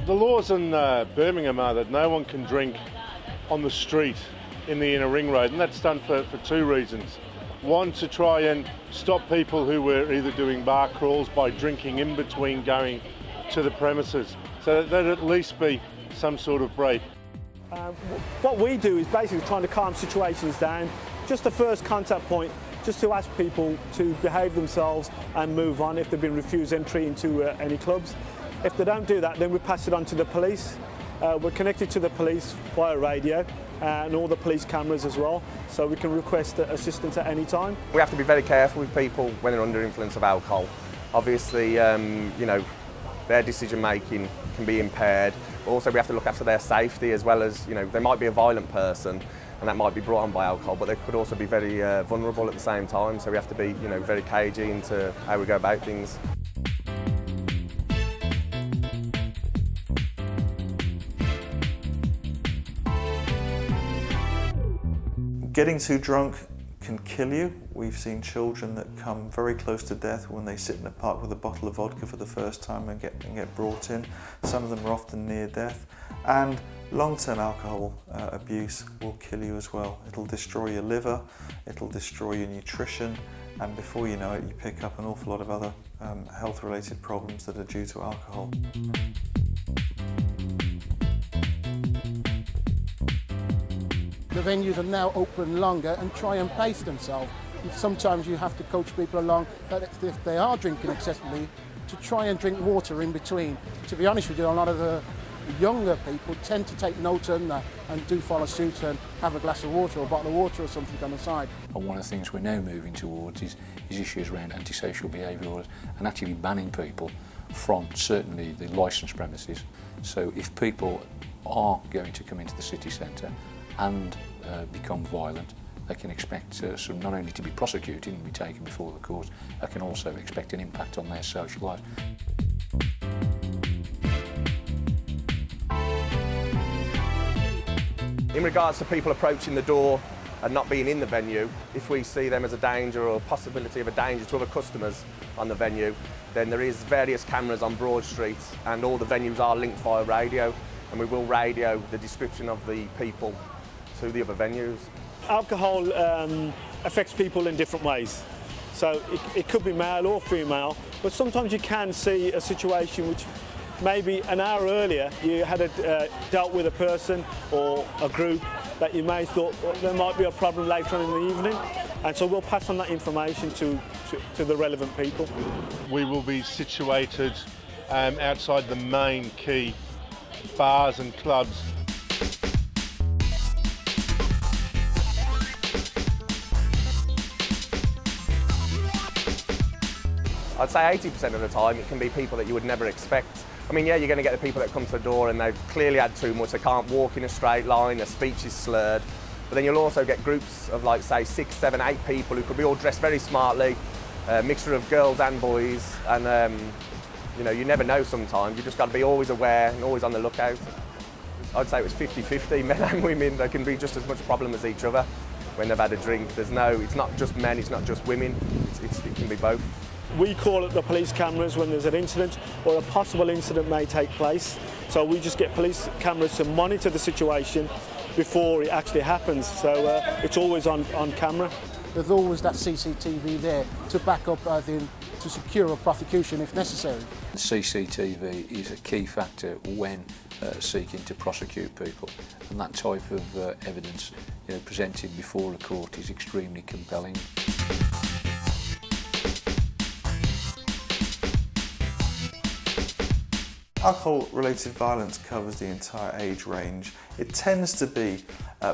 The laws in Birmingham are that no one can drink on the street in the inner ring road, and that's done for two reasons. One, to try and stop people who were either doing bar crawls by drinking in between going to the premises, so that there'd at least be some sort of break. What we do is basically trying to calm situations down. Just the first contact point, just to ask people to behave themselves and move on if they've been refused entry into any clubs. If they don't do that, then we pass it on to the police. We're connected to the police via radio and all the police cameras as well, so we can request assistance at any time. We have to be very careful with people when they're under influence of alcohol. Obviously, you know, their decision making can be impaired. Also, we have to look after their safety as well as, you know, they might be a violent person and that might be brought on by alcohol, but they could also be very vulnerable at the same time. So we have to be, you know, very cagey into how we go about things. Getting too drunk can kill you. We've seen children that come very close to death when they sit in a park with a bottle of vodka for the first time and get brought in. Some of them are often near death. And long-term alcohol abuse will kill you as well. It'll destroy your liver, it'll destroy your nutrition, and before you know it, you pick up an awful lot of other health-related problems that are due to alcohol. The venues are now open longer and try and pace themselves. Sometimes you have to coach people along that if they are drinking excessively, to try and drink water in between. To be honest with you, a lot of the younger people tend to take note on that and do follow suit and have a glass of water or a bottle of water or something on the side. And one of the things we're now moving towards is issues around antisocial behaviour and actually banning people from certainly the licensed premises. So if people are going to come into the city centre and become violent, they can expect not only to be prosecuted and be taken before the court, they can also expect an impact on their social life. In regards to people approaching the door and not being in the venue, if we see them as a danger or a possibility of a danger to other customers on the venue, then there is various cameras on Broad Street and all the venues are linked via radio, and we will radio the description of the people to the other venues. Alcohol affects people in different ways. So it could be male or female, but sometimes you can see a situation which maybe an hour earlier you had dealt with a person or a group that you may have thought there might be a problem later on in the evening, and so we'll pass on that information to the relevant people. We will be situated outside the main key bars and clubs. I'd say 80% of the time it can be people that you would never expect. I mean, yeah, you're going to get the people that come to the door and they've clearly had too much, they can't walk in a straight line, their speech is slurred. But then you'll also get groups of like, say, 6, 7, 8 people who could be all dressed very smartly, a mixture of girls and boys, and you know, you never know sometimes. You just got to be always aware and always on the lookout. I'd say it was 50-50, men and women. They can be just as much problem as each other when they've had a drink. It's not just men, it's not just women, it can be both. We call it the police cameras when there's an incident or a possible incident may take place. So we just get police cameras to monitor the situation before it actually happens. So it's always on camera. There's always that CCTV there to back up, to secure a prosecution if necessary. CCTV is a key factor when seeking to prosecute people, and that type of evidence, you know, presented before a court is extremely compelling. Alcohol-related violence covers the entire age range. It tends to be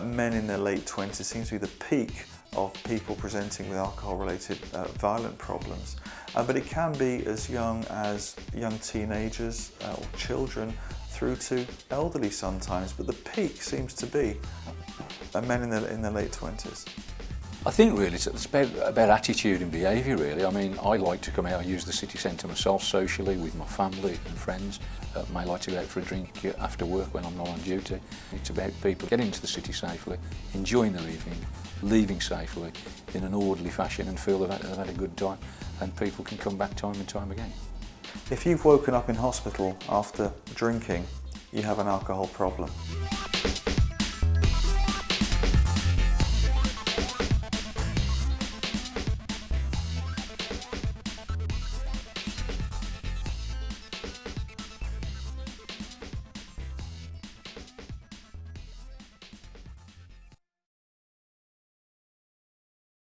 men in their late 20s, seems to be the peak of people presenting with alcohol-related violent problems. But it can be as young as young teenagers or children through to elderly sometimes, but the peak seems to be men in their late 20s. I think really it's about attitude and behaviour really. I mean, I like to come out and use the city centre myself socially with my family and friends. I like to go out for a drink after work when I'm not on duty. It's about people getting into the city safely, enjoying their evening, leaving safely in an orderly fashion and feel they've had a good time, and people can come back time and time again. If you've woken up in hospital after drinking you have an alcohol problem.